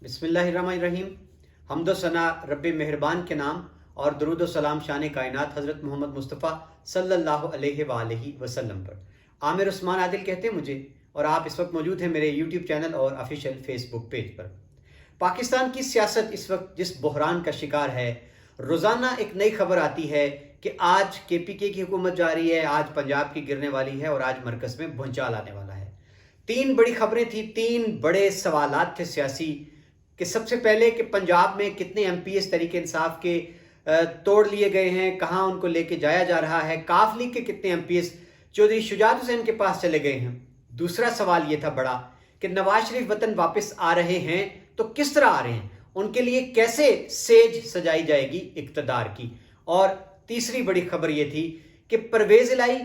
बिस्मिल्लाहिर्रहमानिर्रहीम। हम्द व सना रब्बे मेहरबान के नाम और दरूद व सलाम शान कायनात हज़रत मोहम्मद मुस्तफ़ा सल्लल्लाहु अलैहि वसल्लम पर। आमिर उस्मान आदिल कहते हैं मुझे, और आप इस वक्त मौजूद हैं मेरे यूट्यूब चैनल और ऑफिशियल फेसबुक पेज पर। पाकिस्तान की सियासत इस वक्त जिस बहरान का शिकार है, रोज़ाना एक नई खबर आती है कि आज KPK की हुकूमत जा रही है, आज पंजाब की गिरने वाली है और आज मरकज़ में भूचाल आने वाला है। तीन बड़ी खबरें थी, तीन बड़े सवालात थे सियासी कि सबसे पहले कि पंजाब में कितने MPs तरीके इंसाफ के तोड़ लिए गए हैं, कहाँ उनको लेके जाया जा रहा है। काफ लीग के कितने MPs चौधरी शुजात हुसैन के पास चले गए हैं। दूसरा सवाल ये था बड़ा कि नवाज शरीफ वतन वापस आ रहे हैं तो किस तरह आ रहे हैं, उनके लिए कैसे सेज सजाई जाएगी इक़्तिदार की। और तीसरी बड़ी खबर ये थी कि परवेज़ इलाही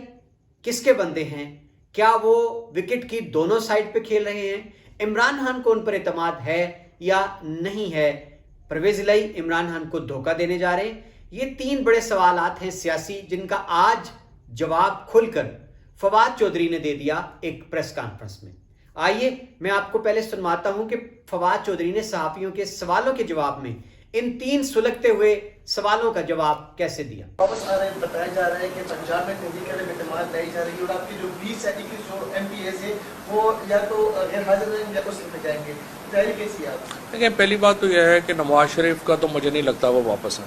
किसके बंदे हैं, क्या वो विकेट की दोनों साइड पे खेल रहे हैं, इमरान खान को उन पर एतमाद है या नहीं है, परवेज़ इलाही इमरान खान को धोखा देने जा रहे हैं। ये तीन बड़े सवालात हैं सियासी, जिनका आज जवाब खुलकर फवाद चौधरी ने दे दिया एक प्रेस कॉन्फ्रेंस में। आइए मैं आपको पहले सुनवाता हूं कि फवाद चौधरी ने सहाफियों के सवालों के जवाब में इन तीन सुलगते हुए सवालों का जवाब कैसे दिया। वापस आ रहे बताया जा रहा है कि पंजाब में तहरीक एतमाद लाई जा रही है और आपकी जो 20 से 21 जो MPs है वो या तो गैर हाजिर रहेंगे या तो सिर्फ में जाएंगे। तैयारी कैसी है आप? देखिए, पहली बात तो यह है कि नवाज शरीफ का तो मुझे नहीं लगता वो वापस है,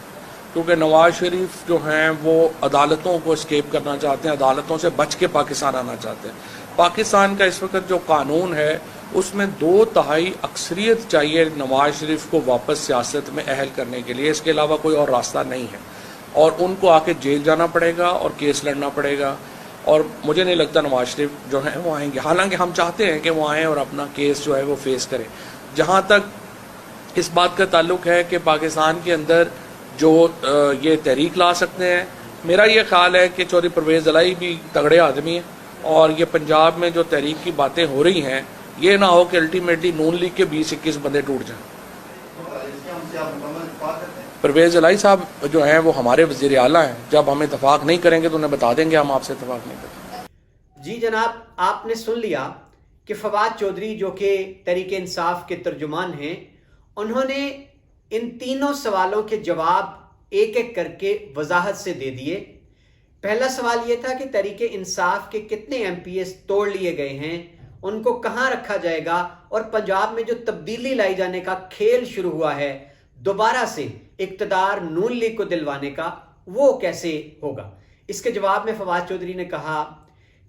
क्योंकि नवाज शरीफ जो हैं वो अदालतों को स्केप करना चाहते हैं, अदालतों से बच के पाकिस्तान आना चाहते हैं। पाकिस्तान का इस वक्त जो कानून है उसमें 2/3 अक्सरियत चाहिए नवाज शरीफ को वापस सियासत में अहल करने के लिए, इसके अलावा कोई और रास्ता नहीं है। और उनको आके जेल जाना पड़ेगा और केस लड़ना पड़ेगा, और मुझे नहीं लगता नवाज शरीफ जो है वो आएंगे। हालांकि हम चाहते हैं कि वो आएँ और अपना केस जो है वो फेस करें। जहाँ तक इस बात का ताल्लुक है कि पाकिस्तान के अंदर जो ये तहरीक ला सकते हैं, मेरा ये ख्याल है कि चौधरी परवेज़ इलाही भी तगड़े आदमी हैं, और ये पंजाब में जो तहरीक की बातें हो रही हैं ये ना हो कि अल्टीमेटली नून लीग के 20-21 बंदे टूट जाएं। परवेज़ इलाही साहब जो हैं वो हमारे वज़ीर आला हैं, जब हम इतफाक़ नहीं करेंगे तो उन्हें बता देंगे हम आपसे इतफाक़ नहीं करेंगे। जी जनाब, आपने सुन लिया कि फवाद चौधरी जो कि तहरीक इंसाफ के तर्जुमान हैं, उन्होंने इन तीनों सवालों के जवाब एक एक करके वजाहत से दे दिए। पहला सवाल ये था कि तहरीक इंसाफ के कितने MPs तोड़ लिए गए हैं, उनको कहाँ रखा जाएगा, और पंजाब में जो तब्दीली लाई जाने का खेल शुरू हुआ है दोबारा से इक़्तिदार नून लीग को दिलवाने का, वो कैसे होगा। इसके जवाब में फवाद चौधरी ने कहा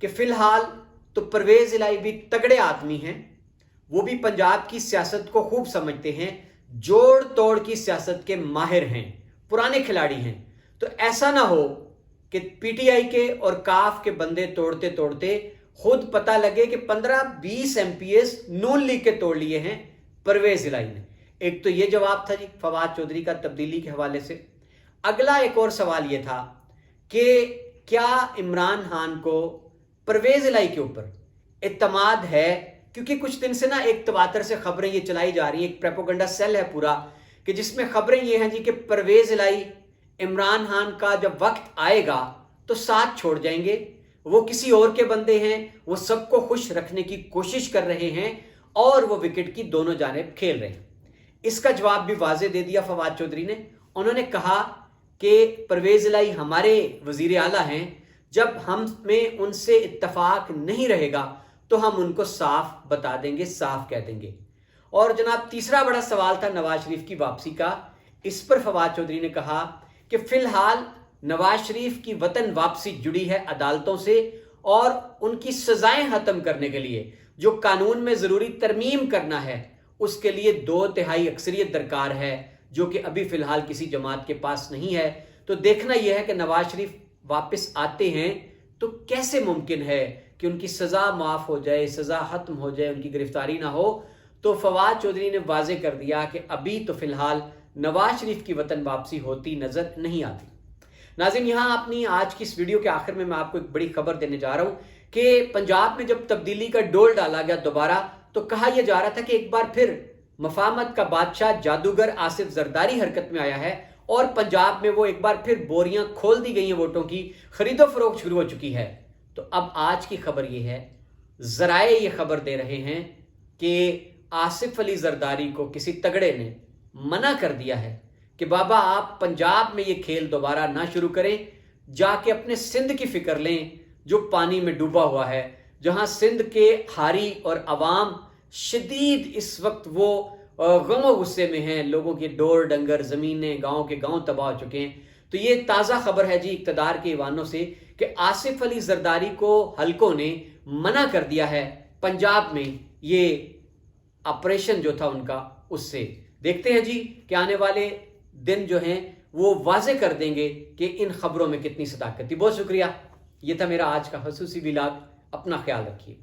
कि फ़िलहाल तो परवेज़ इलाही भी तगड़े आदमी हैं, वो भी पंजाब की सियासत को खूब समझते हैं, जोड़ तोड़ की सियासत के माहिर हैं, पुराने खिलाड़ी हैं। तो ऐसा ना हो कि PTI के और काफ के बंदे तोड़ते तोड़ते खुद पता लगे कि 15-20 MPs नून लीग के तोड़ लिए हैं परवेज़ इलाही ने। एक तो ये जवाब था जी फवाद चौधरी का तब्दीली के हवाले से। अगला एक और सवाल ये था कि क्या इमरान खान को परवेज़ इलाही के ऊपर एतमाद है, क्योंकि कुछ दिन से ना एक तवातर से खबरें ये चलाई जा रही हैं, एक प्रोपेगेंडा सेल है पूरा कि जिसमें खबरें ये हैं जी कि परवेज़ इलाही इमरान खान का जब वक्त आएगा तो साथ छोड़ जाएंगे, वो किसी और के बंदे हैं, वो सबको खुश रखने की कोशिश कर रहे हैं और वो विकेट की दोनों जानिब खेल रहे हैं। इसका जवाब भी वाज़े दे दिया फवाद चौधरी ने। उन्होंने कहा कि परवेज़ इलाही हमारे वज़ीर आला हैं, जब हम में उनसे इत्तफाक नहीं रहेगा तो हम उनको साफ बता देंगे, साफ कह देंगे। और जनाब तीसरा बड़ा सवाल था नवाज शरीफ की वापसी का। इस पर फवाद चौधरी ने कहा कि फ़िलहाल नवाज शरीफ की वतन वापसी जुड़ी है अदालतों से, और उनकी सजाएं ख़त्म करने के लिए जो कानून में ज़रूरी तरमीम करना है उसके लिए 2/3 अक्सरियत दरकार है, जो कि अभी फ़िलहाल किसी जमात के पास नहीं है। तो देखना यह है कि नवाज शरीफ वापस आते हैं तो कैसे मुमकिन है कि उनकी सज़ा माफ़ हो जाए, सज़ा ख़त्म हो जाए, उनकी गिरफ्तारी ना हो। तो फवाद चौधरी ने वाज़े कर दिया कि अभी तो फ़िलहाल नवाज शरीफ की वतन वापसी होती नज़र नहीं आती। नाज़रीन, यहाँ अपनी आज की इस वीडियो के आखिर में मैं आपको एक बड़ी खबर देने जा रहा हूँ कि पंजाब में जब तब्दीली का डोल डाला गया दोबारा, तो कहा यह जा रहा था कि एक बार फिर मफामत का बादशाह जादूगर आसिफ जरदारी हरकत में आया है और पंजाब में वो एक बार फिर बोरियां खोल दी गई हैं, वोटों की खरीदो फरोख्त शुरू हो चुकी है। तो अब आज की खबर ये है, ज़राए ये खबर दे रहे हैं कि آصف علی زرداری کو کسی تگڑے نے منع کر دیا ہے کہ بابا آپ پنجاب میں یہ کھیل دوبارہ نہ شروع کریں، جا کے اپنے سندھ کی فکر لیں جو پانی میں ڈوبا ہوا ہے، جہاں سندھ کے حاری اور عوام شدید اس وقت وہ غم و غصے میں ہیں، لوگوں کے ڈور ڈنگر زمینیں گاؤں کے گاؤں تباہ ہو چکے ہیں۔ تو یہ تازہ خبر ہے جی اقتدار کے ایوانوں سے کہ آصف علی زرداری کو حلقوں نے منع کر دیا ہے پنجاب میں یہ آپریشن جو تھا ان کا اس سے۔ دیکھتے ہیں جی کہ آنے والے دن جو ہیں وہ واضح کر دیں گے کہ ان خبروں میں کتنی صداقت تھی۔ بہت شکریہ، یہ تھا میرا آج کا خصوصی ولاگ، اپنا خیال رکھیے۔